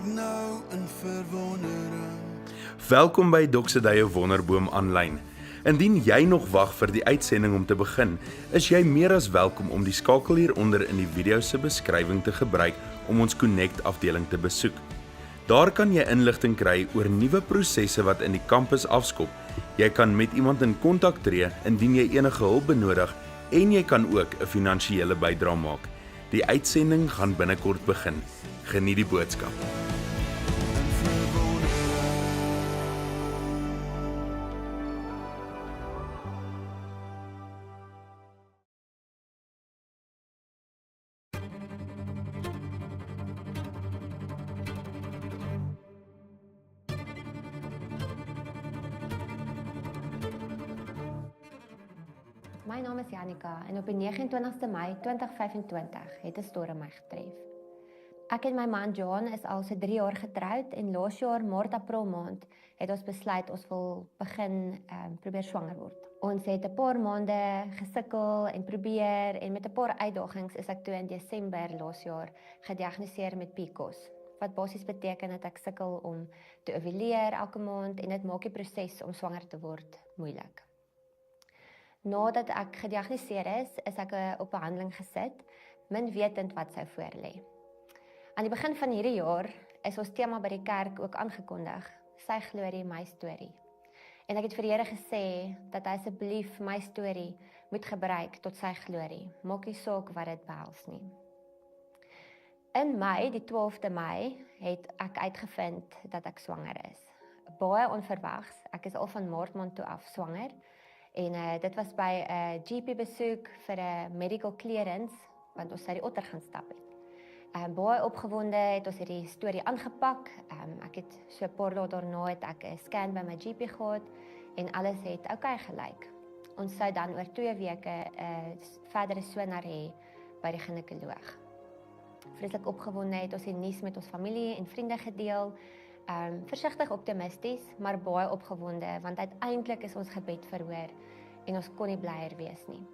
ek nou in verwondering. Welkom by Doksedeye Wonderboom aanlyn. Indien jy nog wag vir die uitsending om te begin, is jy meer as welkom om die skakel hieronder in die video se beskrywing te gebruik om ons Connect afdeling te besoek. Daar kan jy inligting kry oor nuwe prosesse wat in die kampus afskop. Jy kan met iemand in kontak tree indien jy enige hulp benodig en jy kan ook 'n finansiële bydrae maak. Die uitsending gaan binnekort begin. Geniet die boodskap. My naam is Jannika en op die 29ste Mei 2025 het 'n storm my getref. Ek en my man John is al so 3 jaar getroud en laas jaar Maart April maand het ons besluit ons wil begin probeer swanger word. Ons het 'n paar maande gesukkel en probeer en met 'n paar uitdagings is ek toe in Desember laas jaar gediagnoseer met PCOS. Wat basies beteken dat ek sukkel om te ovuleer elke maand en dit maak die proses om swanger te word moeilik. Nadat ek gediagnoseer is ek op behandeling gesit, min wetend wat sou voorlê. Aan die begin van hierdie jaar is ons tema by die kerk ook aangekondig, sy glorie, my storie. En ek het vir die Here gesê dat hy asseblief my storie moet gebruik tot sy glorie. Maak nie saak wat dit behels nie. In Mei, die 12de Mei, het ek uitgevind dat ek swanger is. Baie onverwags, ek is al van Maart maand toe af swanger. En dit was by 'n GP besoek vir 'n medical clearance, want ons sou die otter gaan stap het. Baie opgewonde het ons hierdie storie aangepak. Ek het so 'n paar dae daarna het ek 'n scan by my GP gehad en alles het oukei gelyk. Ons sou dan oor 2 weke 'n verdere sonar hê by die ginekoloog. Vreeslik opgewonde het ons die nuus met ons familie en vriende gedeel. Versigtig optimisties, maar baie opgewonde, want uiteindelik is ons gebed verhoor en ons kon nie blyer wees nie.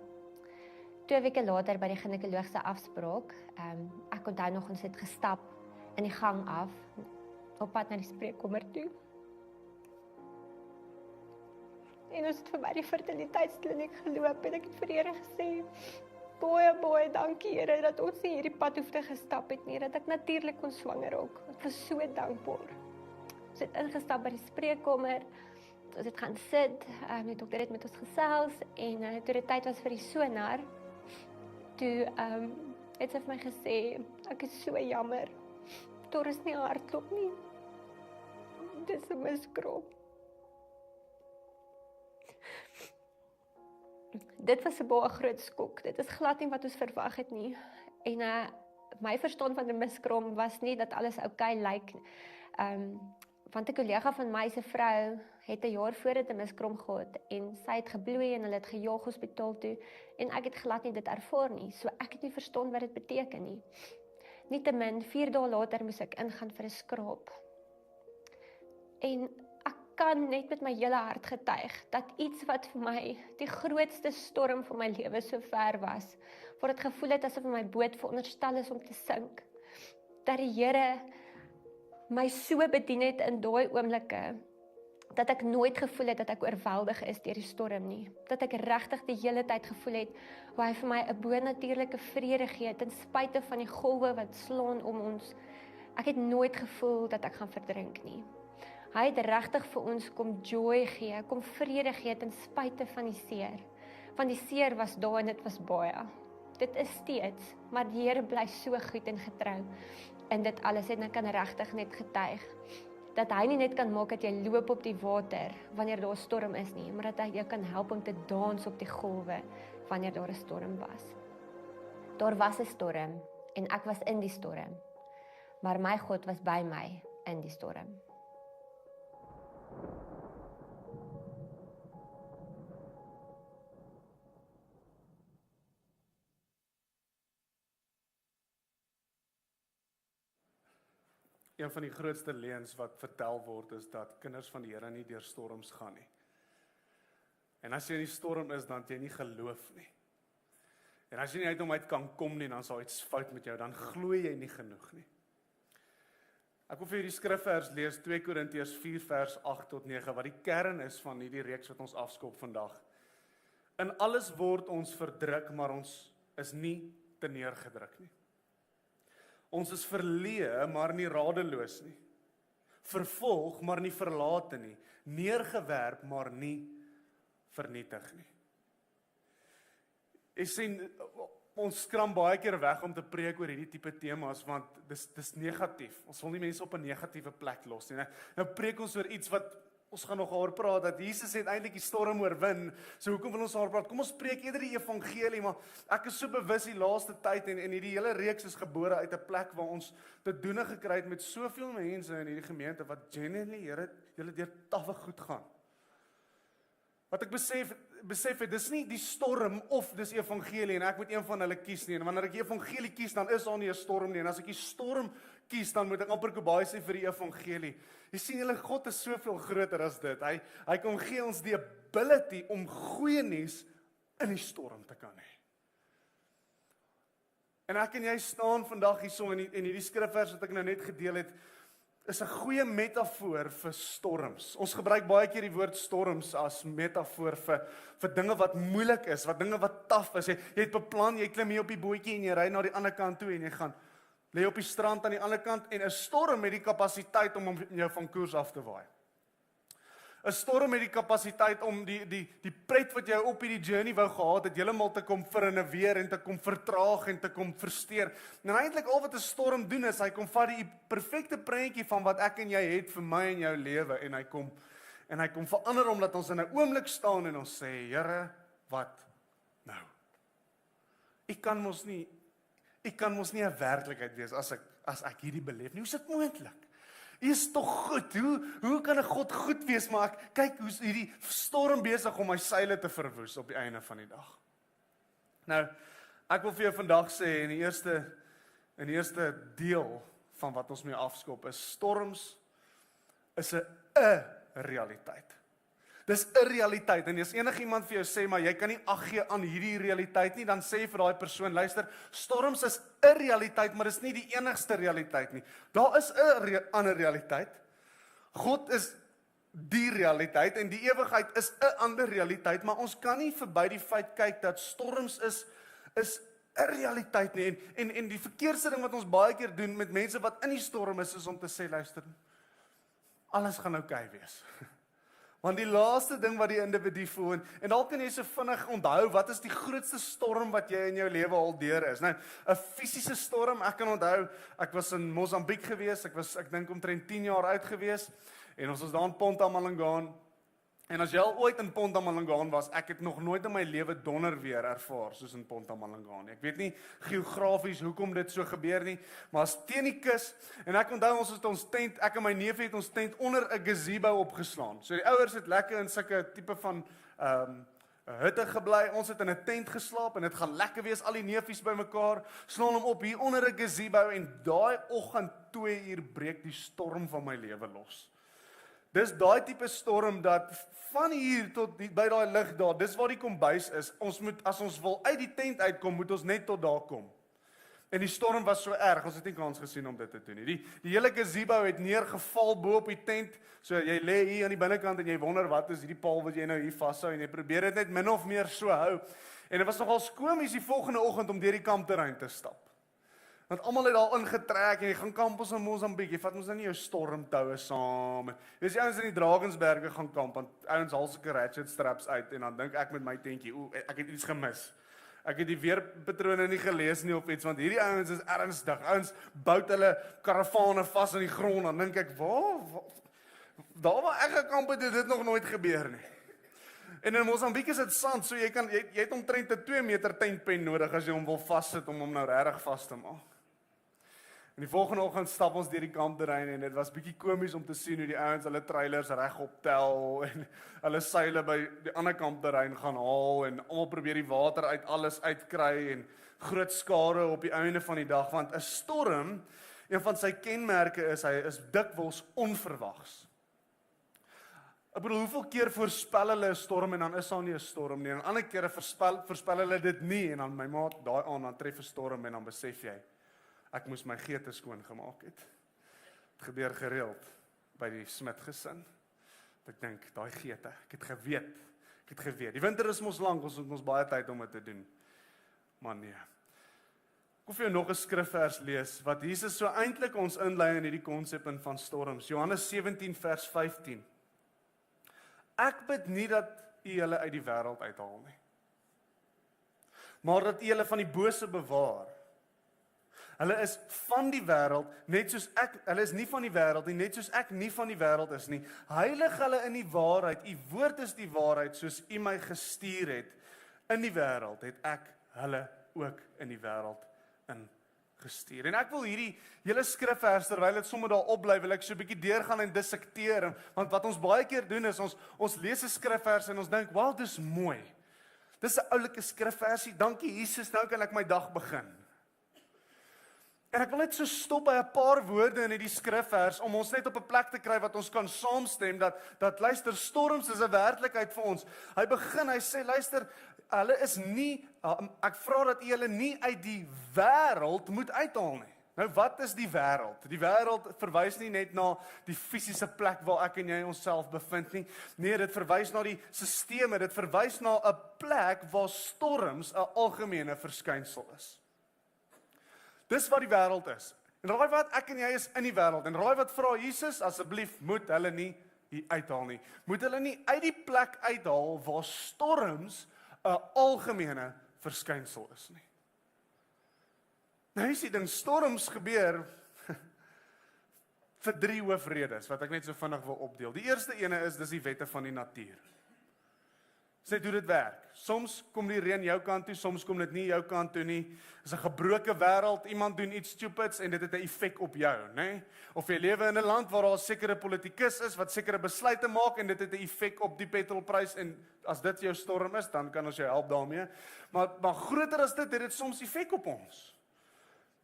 2 weke later by die ginekoloog se afspraak, ek onthou nog ons het gestap in die gang af, op pad na die spreekkamer toe. En ons het verby die fertiliteitskliniek geloop en ek het vir die Here gesê, baie dankie Here dat ons nie hierdie pad hoef te gestap het nie, dat ek natuurlik kon swanger raak. Ek was so dankbaar. Ons het ingestap by die spreekkamer, ons het gaan sit, die dokter het met ons gesels, en toe dit tyd was vir die sonar, toe het sy vir my gesê, ek is so jammer, daar is nie 'n hartklop nie, dit is 'n miskraam. Dit was 'n baie groot skok, dit is glad nie wat ons verwag het nie, en my verstaan van 'n miskraam was nie dat alles oukei lyk, want 'n kollega van my se vrou het 'n jaar voor dit 'n miskraam gehad en sy het gebloei en hulle het gejaag hospitaal toe en ek het glad nie dit ervaar nie, so ek het nie verstaan wat dit beteken nie. Nietemin 4 dae later moes ek ingaan vir 'n skraap. En ek kan net met my hele hart getuig dat iets wat vir my die grootste storm van my lewe so ver was, waar dit gevoel het asof my boot veronderstel is om te sink, dat die Here my so bedien het in daai oomblikke, dat ek nooit gevoel het dat ek oorweldig is deur die storm nie, dat ek regtig die hele tyd gevoel het, hoe hy vir my 'n bonatuurlike vrede gee, ten spyte van die golwe wat slaan om ons. Ek het nooit gevoel dat ek gaan verdrink nie. Hy het regtig vir ons kom joy gee, kom vrede gee, ten spyte van die seer. Want die seer was daar en dit was baie. Dit is steeds, maar die Here bly so goed en getrou. En dit alles en ek kan regtig net getuig, dat hy nie net kan maak dat jy loop op die water, wanneer daar 'n storm is nie, maar dat hy jou kan help om te dans op die golwe, wanneer daar 'n storm was. Daar was 'n storm, en ek was in die storm, maar my God was by my in die storm. Een van die grootste leuns wat vertel word is dat kinders van die Here nie deur storms gaan nie. En as jy in die storm is, dan het jy nie geloof nie. En as jy nie uit hom uit kan kom nie, dan sal iets fout met jou, dan glo jy nie genoeg nie. Ek wil vir hierdie skrifvers lees 2 Korintiërs 4 vers 8 tot 9 wat die kern is van hierdie reeks wat ons afskop vandag. In alles word ons verdruk, maar ons is nie teneergedruk nie. Ons is verleë, maar nie radeloos nie. Vervolg, maar nie verlate nie. Neergewerp, maar nie vernietig nie. Ek sien, ons skram baie keer weg om te preek oor hierdie tipe temas, want dis negatief. Ons wil nie mense op 'n negatiewe plek los nie. Nou preek ons oor iets wat ons gaan nog oor praat, dat Jesus het eintlik die storm oorwin. So hoekom wil ons oor praat? Kom ons preek eerder die evangelie, maar ek is so bewus die laaste tyd en hierdie hele reeks is gebore uit 'n plek waar ons te doen gekry het met soveel mense in hierdie gemeente wat genuinely, Here, julle deur tawwe goed gaan. Wat ek besef het, dis nie die storm of dis evangelie en ek moet een van hulle kies nie. En wanneer ek die evangelie kies, dan is daar nie 'n storm nie. En as ek die storm kies, dan moet ek amper Kobai sê vir die evangelie. Jy sien, julle God is soveel groter as dit. Hy kom gee ons die ability om goeie nuus in die storm te kan hê. En ek en jy staan vandag hierso en hierdie skrifvers wat ek nou net gedeel het, is 'n goeie metafoor vir storms. Ons gebruik baie keer die woord storms as metafoor vir dinge wat moeilik is, dinge wat taaf is. Jy het beplan, jy klim hier op die bootjie en jy ry na die ander kant toe en jy gaan lê op die strand aan die ander kant en 'n storm het die kapasiteit om jou van koers af te waai. 'n Storm het die kapasiteit om die pret wat jy op hierdie journey wou gehad het, heeltemal te kom verinneweer en te kom vertraag en te kom versteur. En eintlik al wat 'n storm doen is, hy kom vat die perfekte prentjie van wat ek en jy het vir my en jou lewe en hy kom verander omdat ons in 'n oomblik staan en ons sê, Here, wat nou? Ek kan mos nie 'n werklikheid wees as ek hierdie beleef nie. Hoe is dit moontlik? Hy is tog goed. Hoe kan 'n God goed wees, maar ek kyk hoe hierdie storm besig om my seile te verwoes op die einde van die dag. Nou, ek wil vir jou vandag sê in die eerste deel van wat ons mee afskop is storms is 'n realiteit. Dis 'n realiteit en as enigiemand vir jou sê maar jy kan nie ag gee aan hierdie realiteit nie, dan sê vir daai persoon, luister, storms is 'n realiteit, maar dis nie die enigste realiteit nie. Daar is 'n ander realiteit. God is die realiteit en die ewigheid is 'n ander realiteit, maar ons kan nie verby die feit kyk dat storms is 'n realiteit nie. En die verkeerde ding wat ons baie keer doen met mense wat in die storm is om te sê, luister, alles gaan oukei wees. Want die laaste ding wat die individu voel, en dalk kan jy so vinnig onthou, wat is die grootste storm wat jy in jou lewe al deur is? Nou, 'n fisiese storm, ek kan onthou, ek was in Mosambiek gewees, ek dink omtrent 10 jaar oud gewees, en ons was daar in Ponta Malangaan, en as jy al ooit in Ponta Malangaan was, ek het nog nooit in my lewe donder weer ervaar, soos in Ponta Malangaan. Ek weet nie geografies hoekom dit so gebeur nie, maar as teen die kus, en ek onthou ons het ons tent, ek en my neef het ons tent onder 'n gazebo opgeslaan. So die ouers het lekker in sulke tipe van hutte gebly, ons het in 'n tent geslaap, en dit gaan lekker wees, al die neefies bymekaar, slaan hom op hier onder 'n gazebo, en daai oggend 2 uur breek die storm van my lewe los. Dis daai tipe storm dat van hier tot by daai lig daar, dis waar die kombuis is. Ons moet, as ons wil uit die tent uitkom, moet ons net tot daar kom. En die storm was so erg, ons het nie kans gesien om dit te doen nie. Die hele gazebo het neergeval bo op die tent. So jy lê hier aan die binnekant en jy wonder wat is hierdie paal wat jy nou hier vashou en jy probeer dit net min of meer so hou. En dit was nogal komies die volgende oggend om deur die kampterrein te stap. Want almal het daar ingetrek en jy gaan kamp ons in Mosambiek, jy vat ons nou nie jou stormtoue saam. Dis die ouens in die Drakensberge gaan kamp, want ouens haal sulke ratchet straps uit en dan dink ek met my tentjie, ek het iets gemis. Ek het die weerpatrone nie gelees nie of iets, want hierdie ouens is ernstig. Ouens bou hulle karavane vas in die grond, dan dink ek, daar waar ek gekamp het dit nog nooit gebeur nie. En in Mosambiek is dit sand, so jy het omtrent 'n 2 meter tentpen nodig as jy hom wil vassit om hom nou regtig vas te maak. En die volgende oggend stap ons deur die kampterrein en dit was bietjie komies om te sien hoe die ouens hulle trailers regop tel en hulle seile by die ander kampterrein gaan haal en almal probeer die water uit alles uitkry en groot skade op die einde van die dag, want 'n storm, een van sy kenmerke is hy is dikwels onverwags. Ek bedoel, hoeveel keer voorspel hulle 'n storm en dan is daar nie 'n storm nie, en ander kere voorspel hulle dit nie en dan my maat daai aan dan tref 'n storm en dan besef jy ek moes my geete skoon gemaak het. Het gebeur gereeld by die Smit gesin. Ek dink, daai geete, ek het geweet. Die winter is mos lank, ons het mos baie tyd om dit te doen. Maar nee. Ek wil vir jou nog 'n skrifvers lees, wat Jesus so eintlik ons inlei in hierdie konsep in van storms. Johannes 17 vers 15. Ek bid nie dat u julle uit die wêreld uithaal nie, maar dat u julle van die bose bewaar. Hulle is van die wêreld, net soos ek, hulle is nie van die wêreld nie, net soos ek nie van die wêreld is nie. Heilig hulle in die waarheid, u woord is die waarheid, soos u my gestuur het. In die wêreld het ek hulle ook in die wêreld ingestuur. En ek wil hierdie hele skrifvers, terwyl dit sommer daar opbly, wil ek so 'n bietjie deurgaan en dissekteer, want wat ons baie keer doen is, ons lees 'n skrifvers en ons dink, wow, dis mooi. Dis 'n oulike skrifversie, dankie Jesus, nou kan ek my dag begin. En ek wil net so stop by 'n paar woorde in hierdie skrifvers, om ons net op 'n plek te kry wat ons kan saamstem, dat luister, storms is 'n werklikheid vir ons. Hy begin, hy sê, luister, hulle is nie, ek vra dat u hulle nie uit die wêreld moet uithaal nie. Nou, wat is die wêreld? Die wêreld verwys nie net na die fisiese plek waar ek en jy onsself bevind nie. Nee, dit verwys na die sisteme, dit verwys na 'n plek waar storms 'n algemene verskynsel is. Dis wat die wêreld is. En raai wat, ek en jy is in die wêreld. En raai wat vra Jesus, asseblief moet hulle nie hier uithaal nie. Moet hulle nie uit die plek uithaal waar storms 'n algemene verskynsel is nie. Nou is die ding, storms gebeur vir 3 hoofredes, wat ek net so vinnig wil opdeel. Die eerste ene is, dis die wette van die natuur. Sê hoe dit werk. Soms kom die reën jou kant toe, soms kom dit nie jou kant toe nie. Dis 'n gebroke wêreld, iemand doen iets stupids en dit het 'n effek op jou, né? Of jy lewe in 'n land waar daar 'n sekere politikus is wat sekere besluite maak en dit het 'n effek op die petrolprys, en as dit jou storm is, dan kan ons jou help daarmee. Maar groter as dit, het dit soms effek op ons.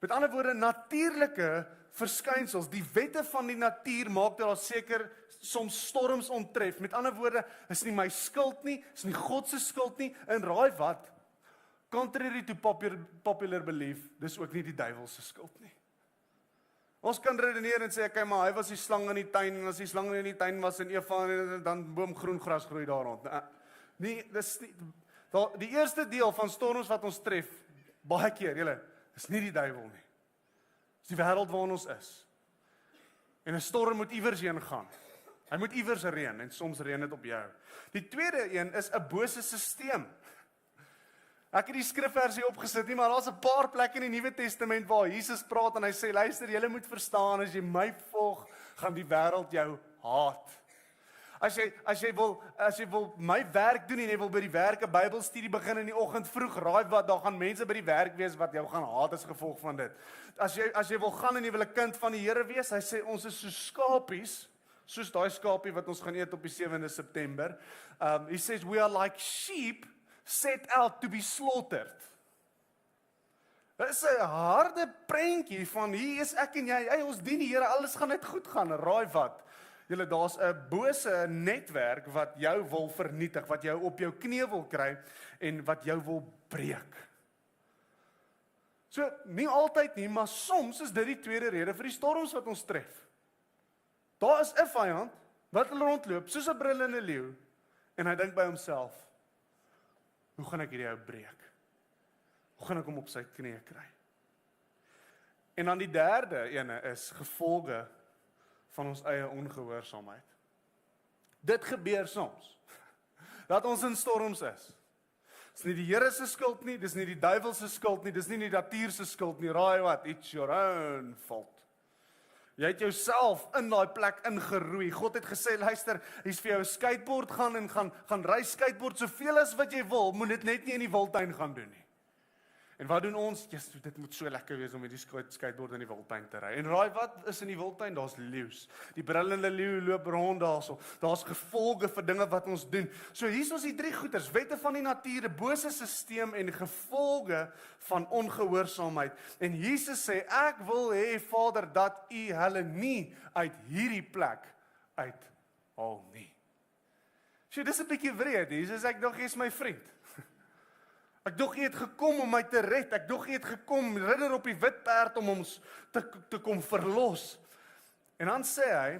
Met ander woorde, natuurlike verskynsels, die wette van die natuur maak dat daar seker soms storms onttref. Met ander woorde, is nie my skuld nie, is nie God se skuld nie, en raai wat? Contrary to popular belief, dis ook nie die duiwel se skuld nie. Ons kan redeneer en sê, okay, maar hy was die slang in die tuin, en as die slang in die tuin was en Eva, dan boom groen gras groei daar rond. Nee, dis nie, die eerste deel van storms wat ons tref, baie keer, julle, is nie die duiwel nie. Dis die wêreld waarin ons is. En 'n storm moet iewers heen gaan. Hy moet iewers reën, en soms reën dit op jou. Die tweede een is 'n bose sisteem. Ek het die skrifversie opgesit nie, maar daar's 'n paar plekke in die Nuwe Testament waar Jesus praat en hy sê, luister, julle moet verstaan, as jy my volg, gaan die wêreld jou haat. As jy wil my werk doen en jy wil by die werk 'n Bybelstudie begin in die oggend vroeg, raai wat, daar gaan mense by die werk wees wat jou gaan haat as gevolg van dit. As jy wil gaan en jy wil 'n kind van die Here wees, hy sê ons is so skapies, soos daai skapie wat ons gaan eet op die 7de September. He says we are like sheep set out to be slaughtered. Dit is 'n harde prentjie van hier is ek en jy, hey, ons dien die Here, alles gaan net goed gaan. Raai wat? Julle, daar's 'n bose netwerk wat jou wil vernietig, wat jou op jou knie wil kry en wat jou wil breek. So, nie altyd nie, maar soms is dit die tweede rede vir die storms wat ons tref. Daar is 'n vyand wat rondloop soos 'n brullende leeu en hy dink by homself, hoe gaan ek hierdie ou breek? Hoe gaan ek hom op sy knie kry? En dan die derde ene is gevolge van ons eie ongehoorsaamheid. Dit gebeur soms, dat ons in storms is. Dis nie die Here se skuld nie, dis nie die duiwel se skuld nie, dis nie die natuur se skuld nie, raai wat, it's your own fault. Jy het jouself in daai plek ingeroei. God het gesê, luister, hier's vir jou 'n skateboard gaan en gaan ry skateboard soveel as wat jy wil, moet dit net nie in die wildtuin gaan doen nie. En wat doen ons? Dit moet so lekker wees om met die skateboard in die wildtuin te ry. En raai wat is in die wildtuin? Daar's leeu's. Die brullende leeu loop rond daarso. Daar's gevolge vir dinge wat ons doen. So hier is ons die 3 goeters: wette van die natuur, 'n bose stelsel en gevolge van ongehoorsaamheid. En Jesus sê, ek wil hê, Vader, dat U hulle nie uit hierdie plek uithaal nie. So dis 'n bietjie wreed. Jesus, ek dink jy's my vriend. Ek dog jy het gekom om my te red. Ek dog jy het gekom, ridder op die wit perd, om ons te kom verlos. En dan sê hy,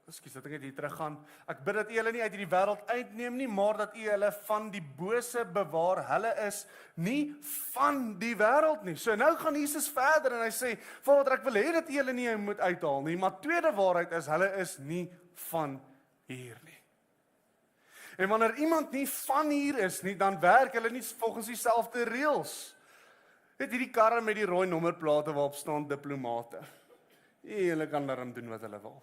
ekskuus, dat ek net hier teruggaan. Ek bid dat U hulle nie uit hierdie wêreld uitneem nie, maar dat U hulle van die bose bewaar. Hulle is nie van die wêreld nie. So nou gaan Jesus verder en hy sê, Vader, ek wil hê dat U hulle nie moet uithaal nie, maar tweede waarheid is, hulle is nie van hier nie. En wanneer iemand nie van hier is nie, dan werk hulle nie volgens dieselfde reëls. Dit hierdie karre met die rooi nommerplate waarop staan diplomate. Hulle kan daarom doen wat hulle wil.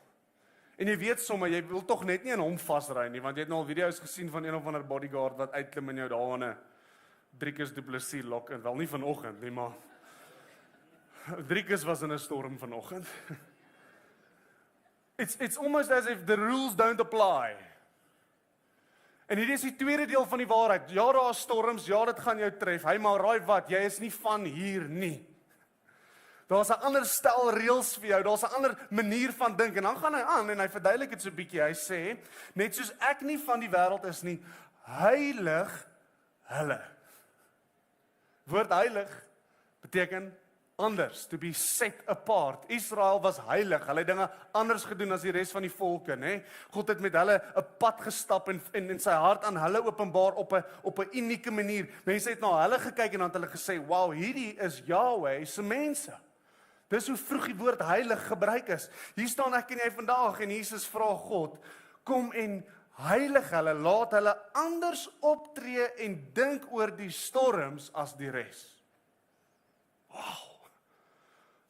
En jy weet sommer, jy wil tog net nie in hom vasry nie, want jy het nou al video's gesien van een of ander bodyguard wat uitklim in jou daar in 'n Driekus Du Plessis lok, en wel nie vanoggend nie, maar Driekus was in 'n storm vanoggend. It's almost as if the rules don't apply. En hier is die tweede deel van die waarheid. Ja, daar is storms, ja, dit gaan jou tref. Hy maar raai wat, jy is nie van hier nie. Daar's 'n ander stel reëls vir jou, daar's 'n ander manier van dink. En dan gaan hy aan en hy verduidelik dit so 'n bietjie. Hy sê, net soos ek nie van die wêreld is nie, heilig hulle. Woord heilig beteken anders, to be set apart. Israel was heilig, hulle het dinge anders gedoen as die res van die volke, né? God het met hulle 'n pad gestap en sy hart aan hulle openbaar op 'n unieke manier. Mense het na hulle gekyk en dan het hulle gesê, "Wow, hierdie is Yahweh se mense." Dis hoe vroeg die woord heilig gebruik is. Hier staan ek en jy vandag en Jesus vra God, kom en heilig hulle, laat hulle anders optree en dink oor die storms as die res. Wow.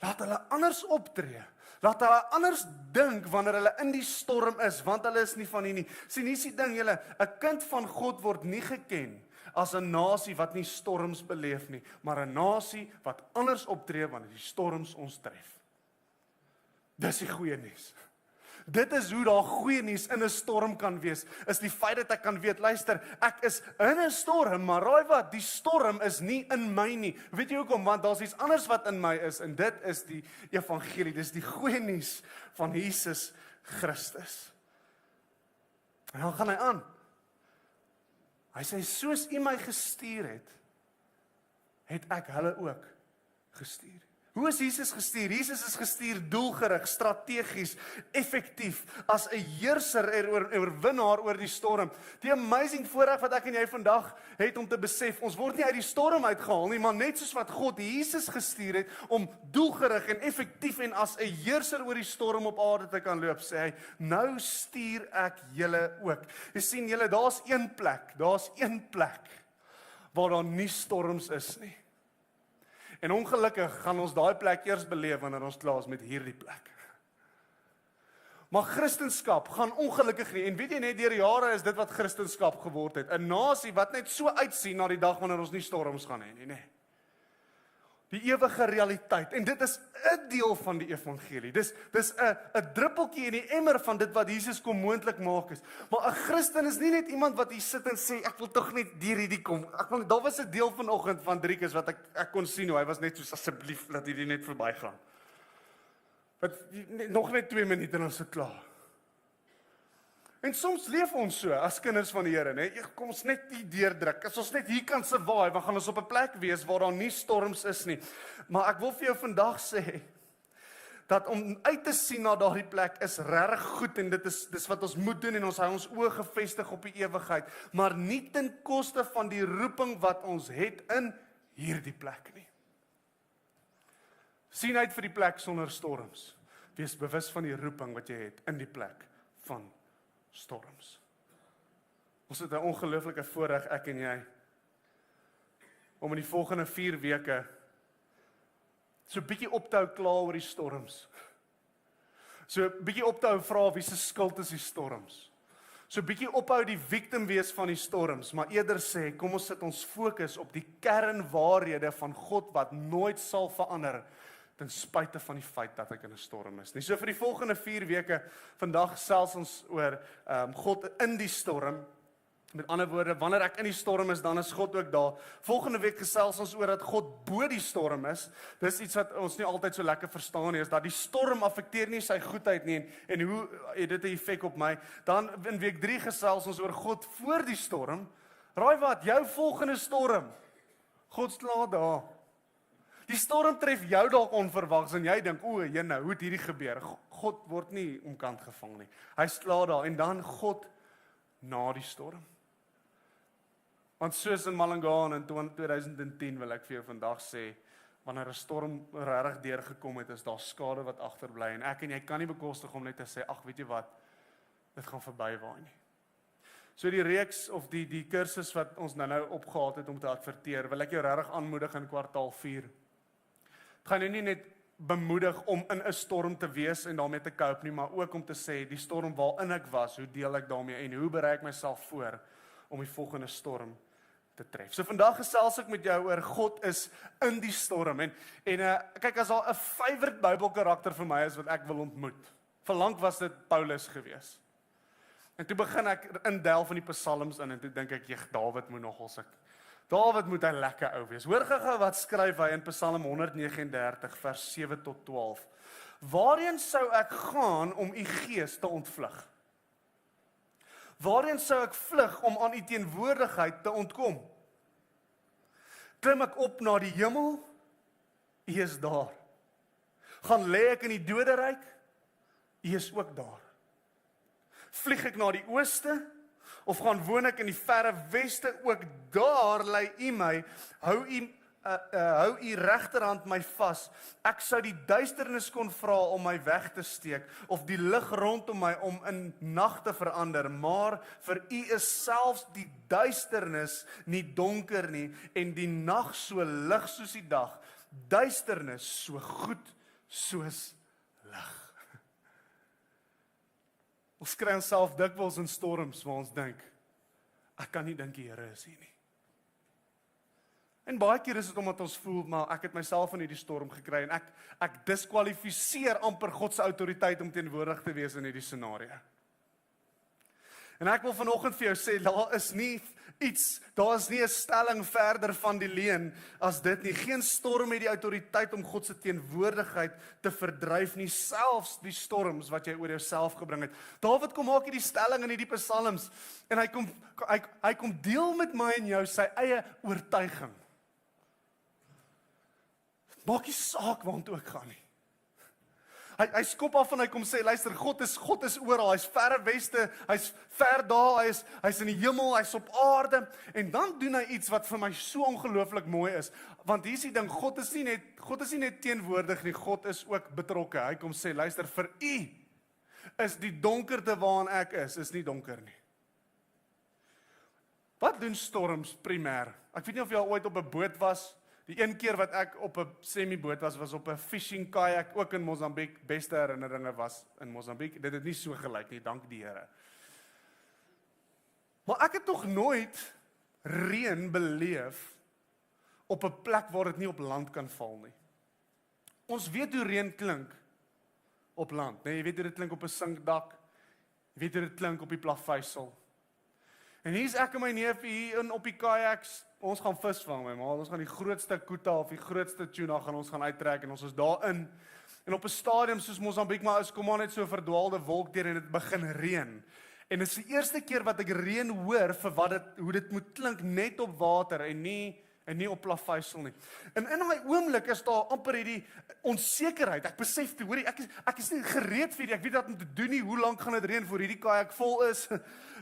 Laat hulle anders optree. Laat hulle anders dink wanneer hulle in die storm is, want hulle is nie van hier nie. Sien, hier is die ding julle, 'n kind van God word nie geken as 'n nasie wat nie storms beleef nie, maar 'n nasie wat anders optree wanneer die storms ons tref. Dis die goeie nuus. Dit is hoe daar goeie nuus in 'n storm kan wees, is die feit dat ek kan weet, luister, ek is in 'n storm, maar raai wat, die storm is nie in my nie. Weet jy hoekom? Want daar's iets anders wat in my is, en dit is die evangelie, dis die goeie nuus van Jesus Christus. En dan gaan hy aan. Hy sê, soos U my gestuur het ek hulle ook gestuur. Hoe is Jesus gestuur? Jesus is gestuur doelgerig, strategies, effektief, as 'n heerser en oorwinnaar oor die storm. Die amazing voorreg wat ek en jy vandag het om te besef, ons word nie uit die storm uitgehaal nie, maar net soos wat God Jesus gestuur het, om doelgerig en effektief en as 'n heerser oor die storm op aarde te kan loop, sê hy, nou stuur ek julle ook. Jy sien julle, daar's een plek, waar daar nie storms is nie. En ongelukkig gaan ons daai plek eers beleef wanneer ons klaar is met hierdie plek. Maar Christendom gaan ongelukkig nie, en weet jy net, deur jare is dit wat Christendom geword het, 'n nasie wat net so uitsien na die dag wanneer ons nie storms gaan hê nie. Die ewige realiteit, en dit is 'n deel van die evangelie, dis 'n druppeltjie in die emmer van dit wat Jesus kom moontlik maak is. Maar 'n Christen is nie net iemand wat hier sit en sê, ek wil tog net deur hierdie kom. Daar was 'n deel vanoggend van Driekus wat ek kon sien hoe hy was net soos, asseblief, laat hierdie net verbygaan. Nog net 2 minute en ons is klaar. En soms leef ons so, as kinders van die Here, né? Kom ons net hier deurdruk. As ons net hier kan survive, dan gaan ons op 'n plek wees waar daar nie storms is nie. Maar ek wil vir jou vandag sê, dat om uit te sien na daardie plek is regtig goed, en dis wat ons moet doen, en ons hou ons oë gefestig op die ewigheid, maar nie ten koste van die roeping wat ons het in hierdie plek nie. Sien uit vir die plek sonder storms. Wees bewus van die roeping wat jy het in die plek van storms. Ons het 'n ongelooflike voorreg, ek en jy, om in die volgende 4 weke so 'n bietjie op te hou kla oor die storms. So 'n bietjie op te hou vra wie se skuld is die storms. So 'n bietjie ophou die victim wees van die storms, maar eerder sê, kom ons sit ons fokus op die kernwaarhede van God wat nooit sal verander, ten spyte van die feit dat ek in 'n storm is nie. So vir die volgende 4 weke, vandag gesels ons oor God in die storm. Met ander woorde, wanneer ek in die storm is, dan is God ook daar. Volgende week gesels ons oor dat God bo die storm is. Dis iets wat ons nie altyd so lekker verstaan nie, is dat die storm affekteer nie sy goedheid nie, en hoe het dit 'n effek op my. Dan in week 3 gesels ons oor God voor die storm. Raai wat, jou volgende storm, God slaat daar. Die storm tref jou dalk onverwags en jy dink, o, jene, hoe het hierdie gebeur? God word nie omkant gevang nie. Hy sla daar en dan God na die storm. Want soos in Malangane in 2010 wil ek vir jou vandag sê, wanneer 'n storm regtig deurgekom het, is daar skade wat agterbly en ek en jy kan nie bekostig om net te sê, ag, weet jy wat, dit gaan verbywaai nie. So die reeks of die kursus wat ons nou opgehaal het om te adverteer, wil ek jou regtig aanmoedig in kwartaal 4. Het gaan jou nie net bemoedig om in 'n storm te wees en daarmee te cope nie, maar ook om te sê, die storm waarin ek was, hoe deel ek daarmee en hoe berei ek myself voor om die volgende storm te tref. So vandag gesels ek met jou oor God is in die storm en kyk, as daar 'n favourite Bybelkarakter vir my is wat ek wil ontmoet. Verlang was dit Paulus gewees. En toe begin ek indelf in die psalms in en toe dink ek, Dawid moet hy lekker ou wees. Hoor gou wat skryf hy in Psalm 139 vers 7 tot 12. Waarheen sou ek gaan om u gees te ontvlug? Waarheen sou ek vlug om aan u teenwoordigheid te ontkom? Klim ek op na die hemel? U is daar. Gaan lê ek in die doderyk? U is ook daar. Vlieg ek na die ooste? Of gaan woon ek in die verre weste? Ook daar lei u my. Hou u regterhand my vas. Ek sou die duisternis kon vra om my weg te steek, of die lig rondom my om in nag te verander, maar vir u is selfs die duisternis nie donker nie, en die nag so lig soos die dag, duisternis so goed soos lig. Ons kry onsself dikwels in storms waar ons dink, ek kan nie dink die Here is hier nie. En baie keer is dit omdat ons voel, maar ek het myself in hierdie storm gekry en ek diskwalifiseer amper God se autoriteit om teenwoordig te wees in hierdie scenario. En ek wil vanoggend vir jou sê, daar is nie 'n stelling verder van die leuen as dit nie. Geen storm het die autoriteit om God se teenwoordigheid te verdryf nie, selfs die storms wat jy oor jouself gebring het. Dawid kom maak hierdie stelling in hierdie psalms en hy kom deel met my en jou sy eie oortuiging. Maak nie saak waantoe ek gaan nie. Hy skop af en hy kom sê, luister, God is oral, hy's verre weste, hy's ver daar, hy's in die hemel, hy's op aarde, en dan doen hy iets wat vir my so ongelooflik mooi is, want hier is die ding, God is nie net teenwoordig nie, God is ook betrokke. Hy kom sê, luister, vir u is die donkerte waarin ek is nie donker nie. Wat doen storms primêr? Ek weet nie of jy al ooit op 'n boot was. Die een keer wat ek op 'n semi-boot was op 'n fishing kayak, ook in Mosambik. Beste herinneringe was in Mosambik. Dit het nie so gelyk nie, dank die Here. Maar ek het nog nooit reën beleef op 'n plek waar dit nie op land kan val nie. Ons weet hoe reën klink op land, nee, jy weet hoe dit klink op 'n sinkdak, jy weet hoe dit klink op die plaveisel. En hier's ek en my neef hier op die kayaks, ons gaan visvang, my ma, ons gaan die grootste koeta of die grootste tuna gaan uittrek en ons is daarin. En op 'n stadium soos Mosambik, maar is kom maar net so 'n verdwaalde wolk deur en dit begin reën. En dit is die eerste keer wat ek reën hoor vir hoe dit moet klink net op water en nie op plaveisel nie. En in daai oomblik is daar amper hierdie onsekerheid. Ek besef toe, hoorie, ek is nie gereed vir dit. Ek weet wat om te doen nie. Hoe lank gaan dit reën voor hierdie kajak vol is?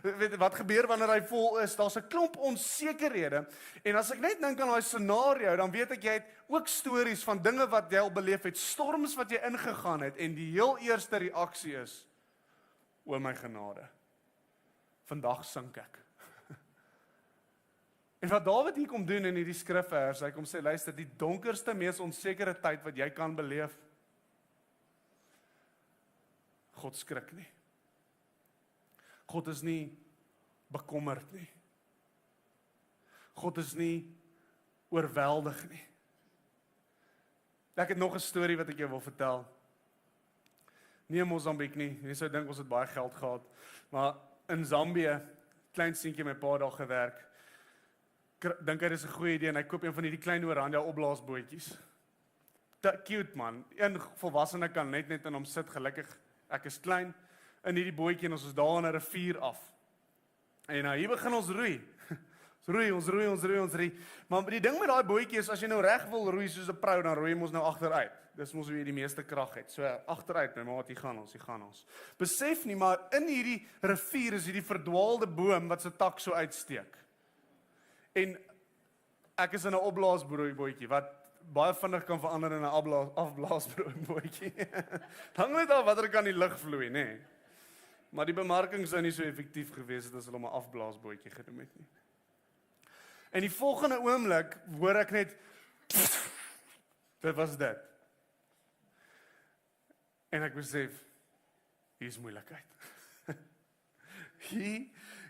Weet wat gebeur wanneer hy vol is? Daar's 'n klomp onsekerhede. En as ek net dink aan daai scenario, dan weet ek jy het ook stories van dinge wat jy al beleef het, storms wat jy ingegaan het en die heel eerste reaksie is: o my genade. Vandag sink ek. En wat Dawid hier kom doen in hierdie skrifvers, hy kom sê, luister, die donkerste, mees onsekere tyd wat jy kan beleef, God skrik nie. God is nie bekommerd nie. God is nie oorweldig nie. Ek het nog 'n storie wat ek jou wil vertel. Nie in Mosambik nie, jy sou dink ons het baie geld gehad, maar in Zambië, klein seentjie my pa daar gewerk, dink hy dis 'n goeie idee en hy koop een van hierdie klein oranje opblaasbootjies. Cute man, een volwassene kan net in hom sit, gelukkig, ek is klein, in hierdie bootjie en ons is daar in 'n rivier af. En hier begin ons roei. Ons roei. Maar die ding met daai bootjie is, as jy nou reg wil roei soos 'n prou, dan roei jy mos nou agteruit. Dis mos hoe jy die meeste krag het. So agteruit, my maat, hier gaan ons. Besef nie, maar in hierdie rivier is hierdie verdwaalde boom wat sy tak so uitsteek. En ek is in 'n opblaasbootjie wat baie vinnig kan verander in 'n afblaasbootjie. Hang net af watter kan die lug vloei, nê? Maar die bemarking sou nie so effektief gewees het as hulle hom 'n afblaasbootjie genoem het nie. En die volgende oomblik hoor ek net dit was dit. En ek besef hier is moeilikheid.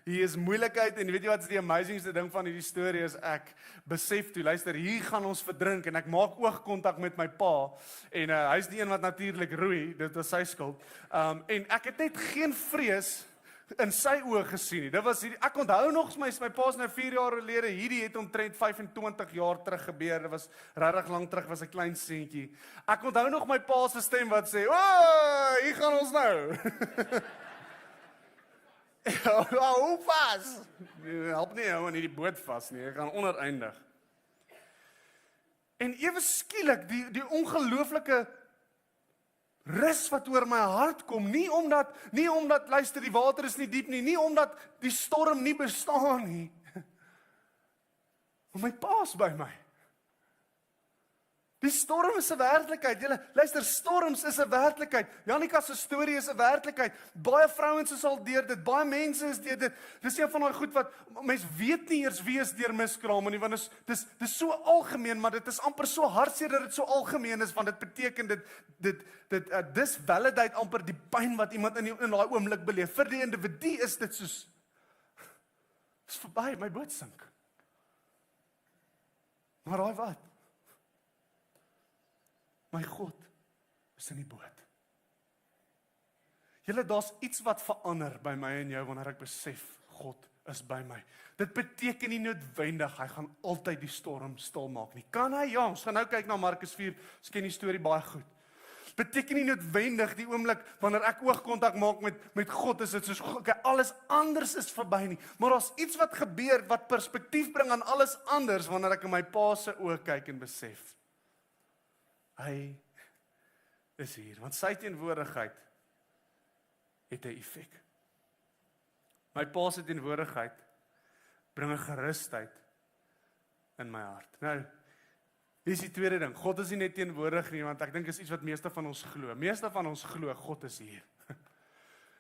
Hier is moeilikheid en weet jy wat is die amazingste ding van hierdie storie is ek besef toe, luister, hier gaan ons verdrink en ek maak oogkontak met my pa en hy's die een wat natuurlik roei, dit was sy skuld. En ek het net geen vrees in sy oë gesien nie. Dit was hierdie, ek onthou nog my pa's nou 4 jaar gelede, hierdie het omtrent 25 jaar terug gebeur. Dit was regtig lank terug, was 'n klein seentjie. Ek onthou nog my pa se stem wat sê, "O, hier gaan ons nou." Hou vas. Help nie hou in hierdie boot vas nie. Ek gaan oneindig. En ewe skielik die ongelooflike rus wat oor my hart kom, nie omdat luister die water is nie diep nie omdat die storm nie bestaan nie. Maar my pa's by my. Die storm is 'n werklikheid. Julle luister, storms is 'n werklikheid. Janika se storie is 'n werklikheid. Baie vrouens is al deur dit, baie mense is deur dit. Dis een van daai goed wat mense weet nie eers wie is deur miskraam nie, want dis so algemeen, maar dit is amper so hartseer dat dit so algemeen is, want dit beteken dis validate amper die pyn wat iemand in daai oomblik beleef. Vir die individu is dit soos dis verby, my boot sink. Maar raai wat? My God is in die boot. Julle, daar's iets wat verander by my en jou wanneer ek besef God is by my. Dit beteken nie noodwendig hy gaan altyd die storm stil maak nie. Kan hy? Ja, ons gaan nou kyk na Markus 4. Ons ken die storie baie goed. Beteken nie noodwendig die oomblik wanneer ek oogkontak maak met God is dit soos okay, alles anders is verby nie. Maar daar's iets wat gebeur wat perspektief bring aan alles anders wanneer ek in my pa se oë kyk en besef hy is hier, want sy teenwoordigheid het 'n effek. My pa se teenwoordigheid bring 'n gerusheid in my hart. Nou, hier is die tweede ding. God is nie net teenwoordig nie, want ek dink is iets wat meeste van ons glo. Meeste van ons glo God is hier.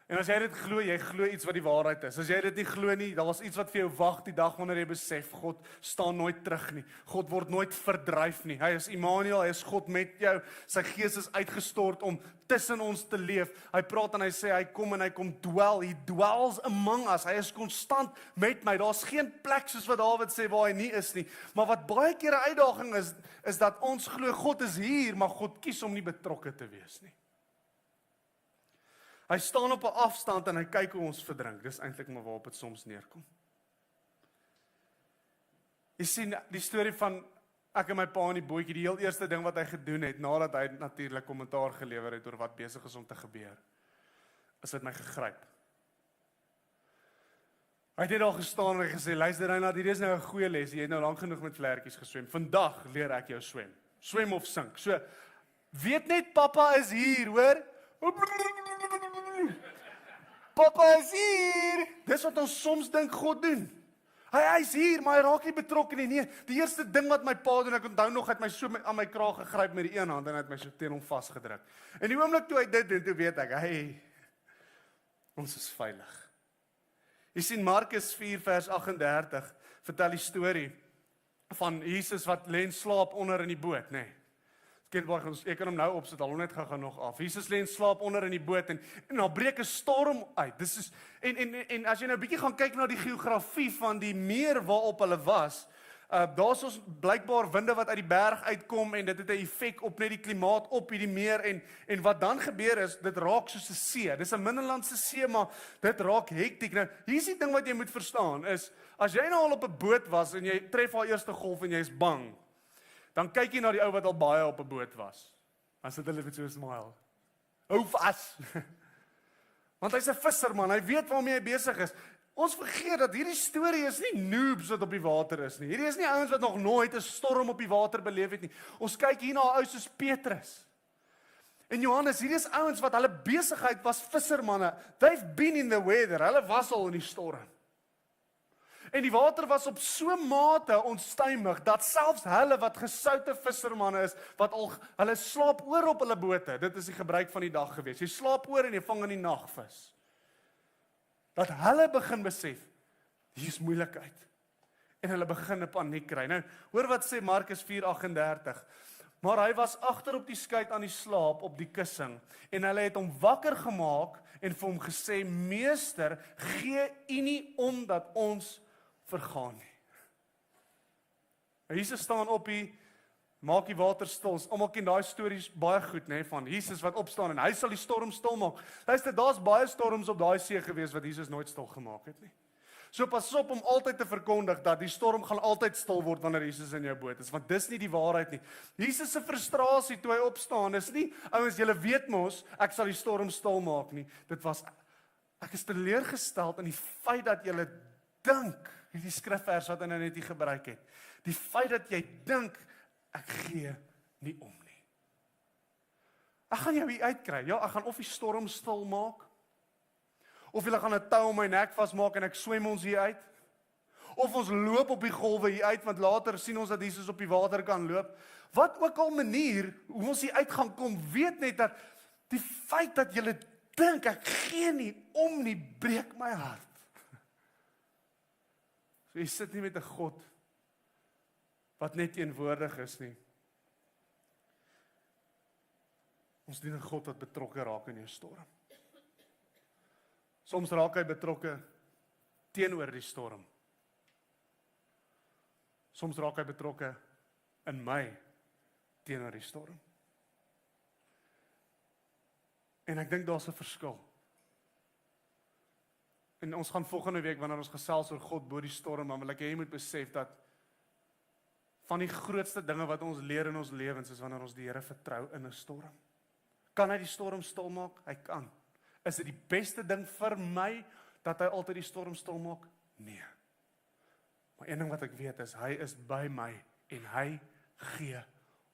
En as jy dit glo, jy glo iets wat die waarheid is. As jy dit nie glo nie, daar's iets wat vir jou wag die dag wanneer jy besef God staan nooit terug nie. God word nooit verdryf nie. Hy is Immanuel, hy is God met jou. Sy gees is uitgestort om tussen ons te leef. Hy praat en hy sê hy kom en hy kom dwell. He dwells among us. Hy is konstant met my. Daar's geen plek soos wat Dawid sê waar hy nie is nie. Maar wat baie keer 'n uitdaging is dat ons glo God is hier, maar God kies om nie betrokke te wees nie. Hy staan op 'n afstand en hy kyk hoe ons verdrink. Dis eintlik maar waarop dit soms neerkom. Jy sien die storie van ek en my pa in die bootjie, die heel eerste ding wat hy gedoen het, nadat hy natuurlik kommentaar gelewer het oor wat besig is om te gebeur, is dit my gegryp. Hy het net daar gestaan en gesê, luister Reinhard, hier is nou 'n goeie les, jy het nou lank genoeg met vlekkies geswem, vandag leer ek jou swem. Swem of sink. So, weet net pappa is hier, hoor? Papa is hier. Dis wat ons soms dink God doen. Hy is hier, maar hy raak nie betrokke nie. Nee, die eerste ding wat my pa doen, ek onthou nog, het my so aan my kraag gegryp met die een hand en het my so teen hom vasgedruk. En die oomblik toe hy dit doen, toe weet ek, hey, ons is veilig. Jy sien Markus 4 vers 38 vertel die storie van Jesus wat lê en slaap onder in die boot, nê. Ek kan hom nou opsit, al net gaan nog af. Jesus lê en slaap onder in die boot en daar breek 'n storm uit. Dis is en as jy nou 'n bietjie gaan kyk na die geografie van die meer waarop hulle was, daar's ons blykbaar winde wat uit die berg uitkom en dit het 'n effek op net die klimaat op hierdie meer en wat dan gebeur is, dit raak soos 'n see. Dis 'n binnelandse see, maar dit raak hektiek. Nou, hier's die ding wat jy moet verstaan is, as jy nou al op 'n boot was en jy tref haar eerste golf en jy is bang, dan kyk jy na die ou wat al baie op 'n boot was. Dan sit hulle met so 'n smile. Hou vas. Want hy's 'n visserman, hy weet waarmee hy besig is. Ons vergeet dat hierdie storie is nie noobs wat op die water is nie. Hierdie is nie ouens wat nog nooit 'n storm op die water beleef het nie. Ons kyk hier na 'n ou soos Petrus. En Johannes, hierdie is ouens wat hulle besigheid was vissermanne. They've been in the weather. Hulle was al in die storm. En die water was op so mate onstuimig dat selfs hulle wat gesoute vissermanne is, wat al hulle slaap oor op hulle bote. Dit is die gebruik van die dag gewees. Jy slaap oor en jy vang in die nag vis. Dat hulle begin besef, hier is moeilikheid. En hulle begin 'n paniek kry. Nou, hoor wat sê Markus 4:38. Maar hy was agter op die skei aan die slaap op die kussing en hulle het hom wakker gemaak en vir hom gesê: "Meester, gee U nie om dat ons vergaan nie." Jesus staan op hier, maak die water stil. Ons almal ken daai stories baie goed, nê, van Jesus wat opstaan en hy sal die storm stil maak. Luister, daar's baie storms op daai see gewees wat Jesus nooit stil gemaak het nie. So pas op om altyd te verkondig dat die storm gaan altyd stil word wanneer Jesus in jou boot is, want dis nie die waarheid nie. Jesus se frustrasie toe hy opstaan is nie, ouens, julle weet mos, ek sal die storm stil maak nie. Dit was, ek is teleurgesteld in die feit dat julle dink, hierdie skrifvers wat hy nou net hier gebruik het, die feit dat jy dink, ek gee nie om nie. Ek gaan jou hier uitkry, ja, ek gaan of die storm stil maak, of julle gaan 'n tou om my nek vasmaak en ek swem ons hier uit, of ons loop op die golwe hier uit, want later sien ons dat Jesus op die water kan loop. Wat ook al manier, hoe ons hier uit gaan kom, weet net dat die feit dat julle dink, ek gee nie om nie, breek my hart. So jy sit nie met 'n God wat net teenwoordig is nie. Ons dien 'n God wat betrokke raak in jou storm. Soms raak hy betrokke teenoor die storm. Soms raak hy betrokke in my teenoor die storm. En ek dink daar's 'n verskil. En ons gaan volgende week, wanneer ons gesels oor God bo die storm, dan wil ek hê jy moet besef dat van die grootste dinge wat ons leer in ons lewens is wanneer ons die Here vertrou in 'n storm. Kan hy die storm stil maak? Hy kan. Is dit die beste ding vir my dat hy altyd die storm stil maak? Nee. Maar een ding wat ek weet is, hy is by my en hy gee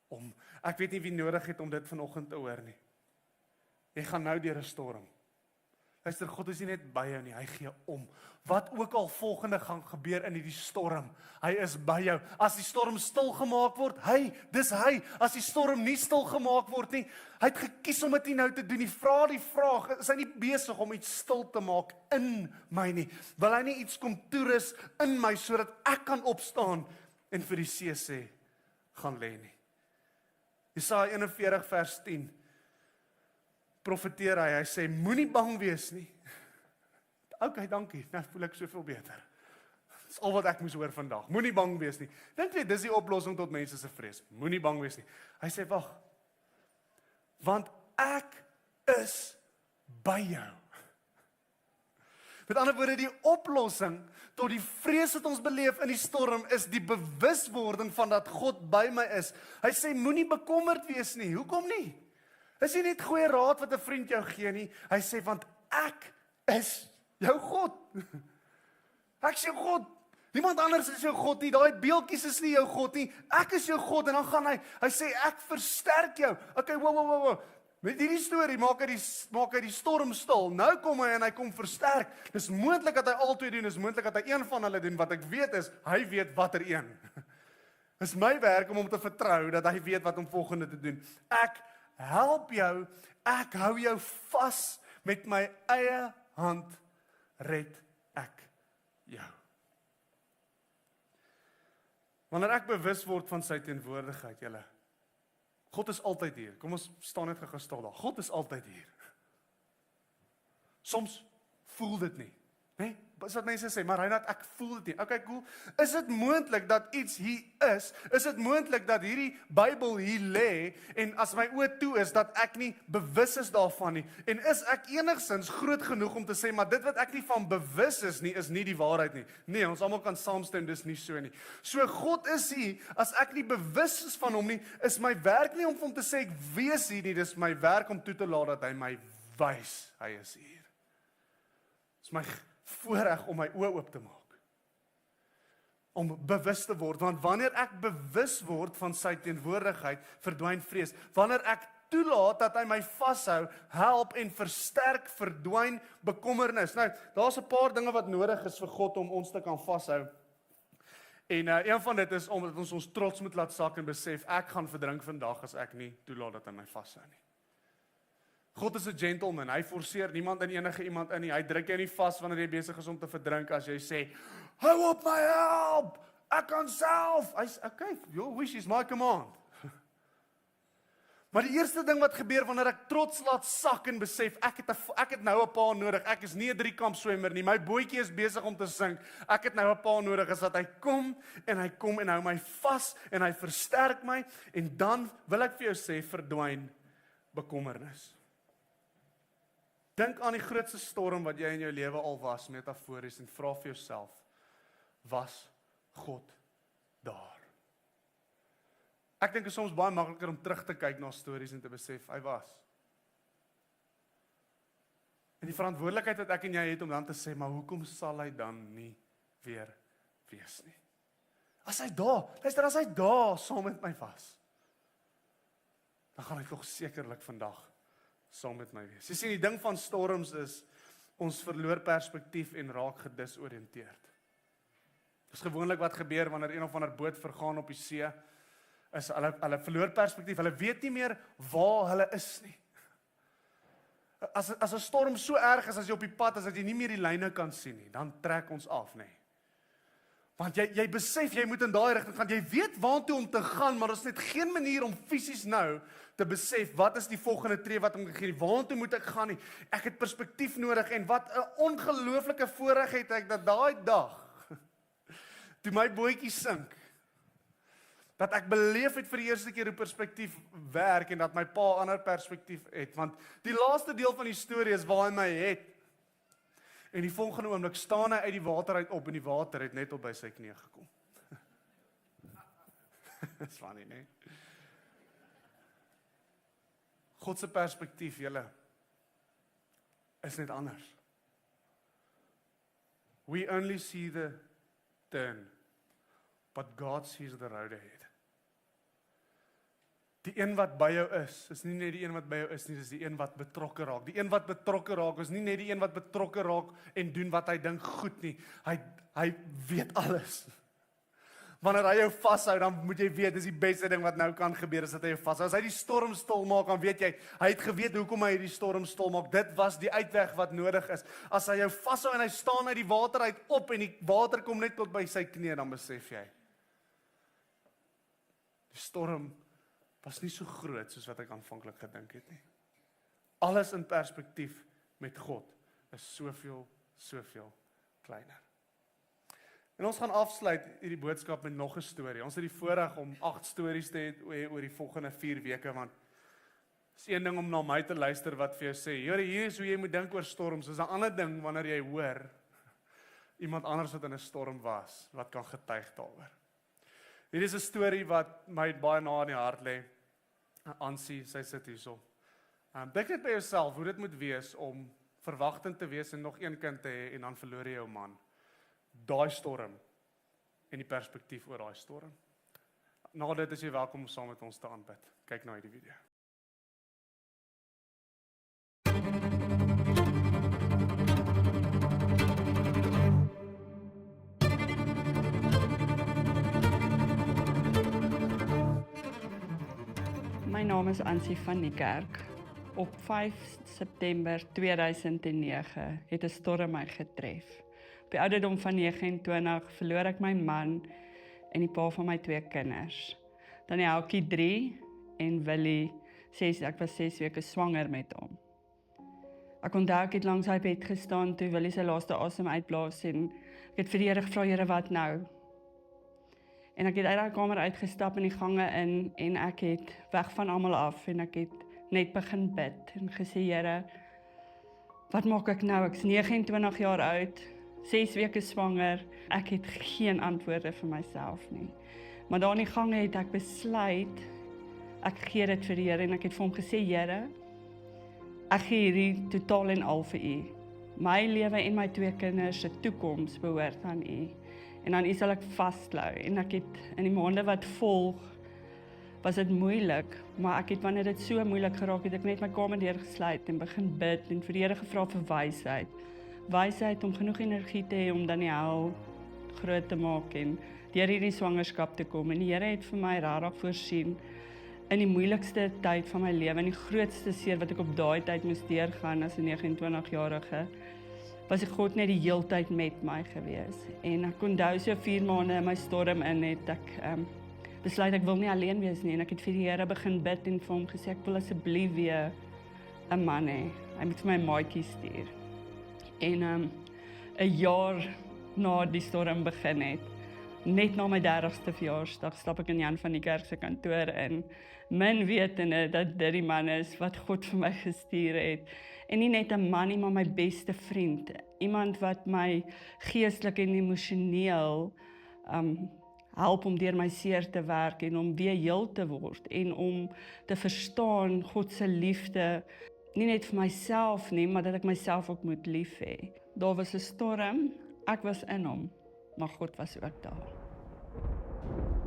om. Ek weet nie wie nodig het om dit vanoggend te hoor nie. Jy gaan nou deur 'n storm. Luister, God is nie net by jou nie, hy gee om. Wat ook al volgende gaan gebeur in hierdie storm, hy is by jou. As die storm stil gemaak word, dis hy. As die storm nie stil gemaak word nie, hy het gekies om dit nie nou te doen nie. Vra die vraag, is hy nie besig om iets stil te maak in my nie? Wil hy nie iets kom toerus in my, sodat ek kan opstaan en vir die see sê, gaan lê nie? Jesaja 41 vers 10. Profeteer hy sê, moenie bang wees nie. Okay, dankie, nou voel ek soveel beter. Dis al wat ek moes hoor vandag, moenie bang wees nie. Dink jy, dis die oplossing tot mense se vrees, moenie bang wees nie. Hy sê, wag, want ek is by jou. Met ander woorde, die oplossing tot die vrees wat ons beleef in die storm is die bewuswording van dat God by my is. Hy sê, moenie bekommerd wees nie, hoekom nie? Is nie net goeie raad wat 'n vriend jou gee nie. Hy sê, want ek is jou God. Ek is jou God. Niemand anders is jou God nie. Daai beeltjies is nie jou God nie. Ek is jou God. En dan gaan hy sê, ek versterk jou. Okay, wow. Met hierdie storie maak hy die storm stil. Nou kom hy en hy kom versterk. Dis moontlik dat hy altyd doen. Dis moontlik dat hy een van hulle doen. Wat ek weet is, hy weet watter een. Dis my werk om te vertrou dat hy weet wat om volgende te doen. Ek help jou, ek hou jou vas met my eie hand, red ek jou. Wanneer ek bewus word van sy teenwoordigheid, julle, God is altyd hier. Kom ons staan net gestil daar. God is altyd hier. Soms voel dit nie, né? Dis wat mense sê, maar Reinhard, ek voel dit nie. Okay, cool. Is dit moontlik dat iets hier is? Is dit moontlik dat hierdie Bybel hier lê en as my oë toe is dat ek nie bewus is daarvan nie? En is ek enigsins groot genoeg om te sê, maar dit wat ek nie van bewus is nie die waarheid nie? Nee, ons almal kan saamstem, dis nie so nie. So God is hier, as ek nie bewus is van hom nie, is my werk nie om hom te sê ek wees hier nie, dis my werk om toe te laat dat hy my wys, hy is hier. Dis my voorreg om my oë oop te maak. Om bewus te word, want wanneer ek bewus word van sy teenwoordigheid, verdwyn vrees. Wanneer ek toelaat dat hy my vashou, help en versterk, verdwyn bekommernis. Nou, daar's 'n paar dinge wat nodig is vir God om ons te kan vashou. En een van dit is omdat ons trots moet laat sak en besef, ek gaan verdrink vandag as ek nie toelaat dat hy my vashou nie. God is 'n gentleman, hy forceer niemand in enige iemand in nie, hy druk jou nie vas wanneer jy besig is om te verdrink as jy sê, hou op my help, ek kan self, hy's, okay, your wish is my command. Maar die eerste ding wat gebeur wanneer ek trots laat sak en besef, ek het nou 'n pa nodig, ek is nie 'n 3-kamp swemmer nie, my bootjie is besig om te sink, ek het nou 'n pa nodig, is dat hy kom en hou my vas en hy versterk my, en dan wil ek vir jou sê, verdwyn bekommernis. Dink aan die grootste storm wat jy in jou lewe al was, metafories, en vra vir jouself, was God daar? Ek dink dit is soms baie makliker om terug te kyk na stories en te besef, hy was. En die verantwoordelikheid wat ek en jy het om dan te sê, maar hoekom sal hy dan nie weer wees nie? As hy daar, luister, as hy daar saam met my was, dan gaan hy tog sekerlik vandag saam met my wees. Jy sien, die ding van storms is, ons verloor perspektief en raak gedisoriënteerd. Dis gewoonlik wat gebeur wanneer een of ander boot vergaan op die see, is hulle verloor perspektief, hulle weet nie meer waar hulle is nie. As 'n storm so erg is as jy op die pad is, dat jy nie meer die lyne kan sien nie, dan trek ons af, nê. Want jy besef, jy moet in daai rigting gaan, jy weet waartoe om te gaan, maar ons het geen manier om fisies nou te besef, wat is die volgende tree wat ek moet gee, waartoe moet ek gaan nie, ek het perspektief nodig, en wat 'n ongelooflike voorreg het ek, dat daai dag, toe my bootjie sink, dat ek beleef het vir die eerste keer hoe perspektief werk, en dat my pa ander perspektief het, want die laaste deel van die storie is waar hy my het, en die volgende oomblik staan hy uit die water uit op, en die water het net op by sy knie gekom. Dis funny, nee? God se perspektief, julle, is net anders. We only see the turn, but God sees the road ahead. Die een wat by jou is nie net die een wat by jou is nie, dis die een wat betrokke raak. Die een wat betrokke raak, is nie net die een wat betrokke raak en doen wat hy dink goed nie. Hy weet alles. Wanneer hy jou vashou, dan moet jy weet, dis die beste ding wat nou kan gebeur, is dat hy jou vashou. As hy die storm stil maak, dan weet jy, hy het geweet hoekom hy die storm stil maak. Dit was die uitweg wat nodig is. As hy jou vashou en hy staan uit die water uit op, en die water kom net tot by sy knie, dan besef jy, die storm was nie so groot soos wat ek aanvanklik gedink het nie. Alles in perspektief met God is soveel kleiner. En ons gaan afsluit hierdie boodskap met nog 'n storie. Ons het die voorreg om 8 stories te hê oor die volgende 4 weke, want is een ding om na my te luister wat vir jou sê, Here, hier is hoe jy moet dink oor storms. Is 'n ander ding wanneer jy hoor iemand anders wat in 'n storm was, wat kan getuig daaroor. Hier is 'n storie wat my baie na in die hart lê. Ansie, sy sit hierso. Dink net by jouself hoe dit moet wees om verwagting te wees en nog een kind te hê en dan verloor jy jou man. Daai storm en die perspektief oor daai storm. Na dit is jy welkom om saam met ons te aanbid. Kyk na hierdie video. My naam is Ansie van die Kerk. Op 5 September 2009 het 'n storm my getref. Op die ouderdom van 29 verloor ek my man en die pa van my 2 kinders. Dan Helkie 3 en Willie 6, ek was 6 weke swanger met hom. Ek onthou ek het langs sy bed gestaan toe Willie sy laaste asem uitblaas en ek het vir die Here gevra, Here, wat nou? En ek het uit die kamer uitgestap in die gange in en ek het weg van almal af en ek het net begin bid en gesê, Here, wat maak ek nou? Ek is 29 jaar oud, 6 weke swanger, ek het geen antwoorde vir myself nie. Maar daar in die gange het ek besluit, ek gee dit vir die Here en ek het vir hom gesê, Here, ek gee hierdie totaal en al vir U. My lewe en my 2 kinders se toekoms behoort aan U. En aan U sal ek vasklou. En ek het in die maande wat volg, was dit moeilik, maar ek het wanneer dit so moeilik geraak het, ek net my kamer deurgesluit en begin bid en vir die Here gevra vir wysheid. Wysheid om genoeg energie te hê om Daniel groot te maak en deur hierdie swangerskap te kom. En die Here het vir my regtig voorsien in die moeilikste tyd van my lewe, en die grootste seer wat ek op daai tyd moes deurgaan as 'n 29-jarige, was ek God net die heeltyd met my gewees. En ek onthou so 4 maande in my storm in het ek besluit ek wil nie alleen wees nie, en ek het vir die Here begin bid en vir hom gesê ek wil asseblief weer 'n man hê. Hy moet vir my 'n maatjie stuur. En 'n jaar na die storm begin het, net na my 30ste verjaarsdag, stap ek in Jan van die Kerk se kantoor in, min wetende dat dit die man is wat God vir my gestuur het. En nie net 'n man nie, maar my beste vriend. Iemand wat my geestelik en emosioneel help om deur my seer te werk en om weer heel te word en om te verstaan God se liefde, nie net vir myself nie, maar dat ek myself ook moet lief hê. Daar was 'n storm, ek was in hom, maar God was ook daar.